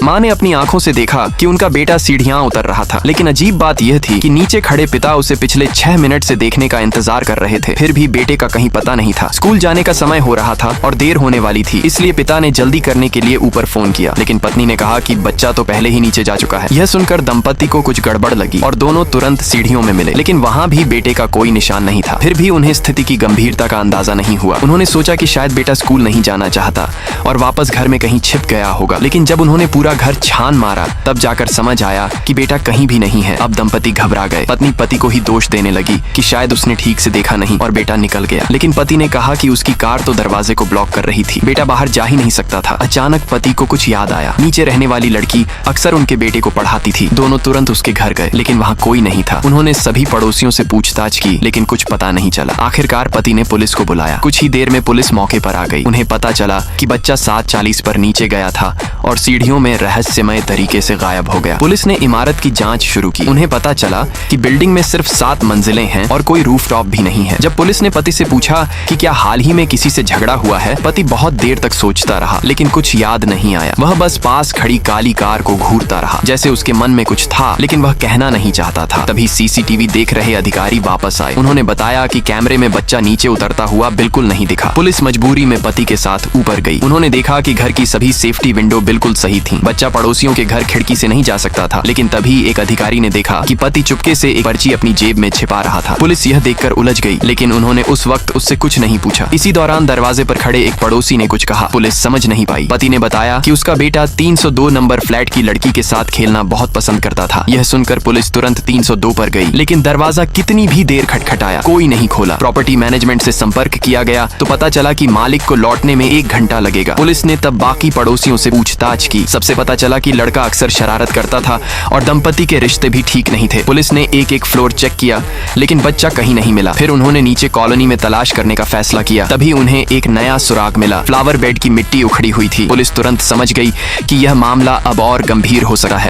माँ ने अपनी आंखों से देखा कि उनका बेटा सीढ़ियाँ उतर रहा था। लेकिन अजीब बात यह थी कि नीचे खड़े पिता उसे पिछले 6 मिनट से देखने का इंतजार कर रहे थे, फिर भी बेटे का कहीं पता नहीं था। स्कूल जाने का समय हो रहा था और देर होने वाली थी, इसलिए पिता ने जल्दी करने के लिए ऊपर फोन किया। लेकिन पत्नी ने कहा कि बच्चा तो पहले ही नीचे जा चुका है। यह सुनकर दंपति को कुछ गड़बड़ लगी और दोनों तुरंत सीढ़ियों में मिले, लेकिन वहाँ भी बेटे का कोई निशान नहीं था। फिर भी उन्हें स्थिति की गंभीरता का अंदाजा नहीं हुआ। उन्होंने सोचा कि शायद बेटा स्कूल नहीं जाना चाहता और वापस घर में कहीं छिप गया होगा। लेकिन जब उन्होंने पूरा घर छान मारा तब जाकर समझ आया कि बेटा कहीं भी नहीं है। अब दंपति घबरा गए। पत्नी पति को ही दोष देने लगी कि शायद उसने ठीक से देखा नहीं और बेटा निकल गया। लेकिन पति ने कहा कि उसकी कार तो दरवाजे को ब्लॉक कर रही थी, बेटा बाहर जा ही नहीं सकता था। अचानक पति को कुछ याद आया। नीचे रहने वाली लड़की अक्सर उनके बेटे को पढ़ाती थी। दोनों तुरंत उसके घर गए, लेकिन वहाँ कोई नहीं था। उन्होंने सभी पड़ोसियों से पूछताछ की, लेकिन कुछ पता नहीं चला। आखिरकार पति ने पुलिस को बुलाया। कुछ ही देर में पुलिस मौके पर आ गई। उन्हें पता चला कि बच्चा 7:40 पर नीचे गया था और सीढ़ियों में रहस्यमय तरीके से गायब हो गया। पुलिस ने इमारत की जांच शुरू की। उन्हें पता चला कि बिल्डिंग में सिर्फ 7 मंजिलें हैं और कोई रूफटॉप भी नहीं है। जब पुलिस ने पति से पूछा कि क्या हाल ही में किसी से झगड़ा हुआ है, पति बहुत देर तक सोचता रहा, लेकिन कुछ याद नहीं आया। वह बस पास खड़ी काली कार को घूरता रहा, जैसे उसके मन में कुछ था, लेकिन वह कहना नहीं चाहता था। तभी सीसीटीवी देख रहे अधिकारी वापस आए। उन्होंने बताया कि कैमरे में बच्चा नीचे उतरता हुआ बिल्कुल नहीं दिखा। पुलिस मजबूरी में पति के साथ ऊपर गई। उन्होंने देखा कि घर की सभी सेफ्टी विंडो बिल्कुल सही थी। बच्चा पड़ोसियों के घर खिड़की से नहीं जा सकता था। लेकिन तभी एक अधिकारी ने देखा कि पति चुपके से एक पर्ची अपनी जेब में छिपा रहा था। पुलिस यह देखकर उलझ गई, लेकिन उन्होंने उस वक्त उससे कुछ नहीं पूछा। इसी दौरान दरवाजे पर खड़े एक पड़ोसी ने कुछ कहा। पुलिस समझ नहीं पाई। पति ने बताया कि उसका बेटा 302 नंबर फ्लैट की लड़की के साथ खेलना बहुत पसंद करता था। यह सुनकर पुलिस तुरंत 302 पर गई, लेकिन दरवाजा कितनी भी देर खटखटाया, कोई नहीं खोला। प्रॉपर्टी मैनेजमेंट से संपर्क किया गया तो पता चला कि मालिक को लौटने में 1 घंटा लगेगा। पुलिस ने तब बाकी पड़ोसियों से पूछताछ की। सबसे पता चला कि लड़का अक्सर शरारत करता था और दंपति के रिश्ते भी ठीक नहीं थे। पुलिस ने एक फ्लोर चेक किया, लेकिन बच्चा कहीं नहीं मिला। फिर उन्होंने नीचे कॉलोनी में तलाश करने का फैसला किया। तभी उन्हें एक नया सुराग मिला। फ्लावर बेड की मिट्टी उखड़ी हुई थी। पुलिस तुरंत समझ गई कि यह मामला अब और गंभीर हो सकता है।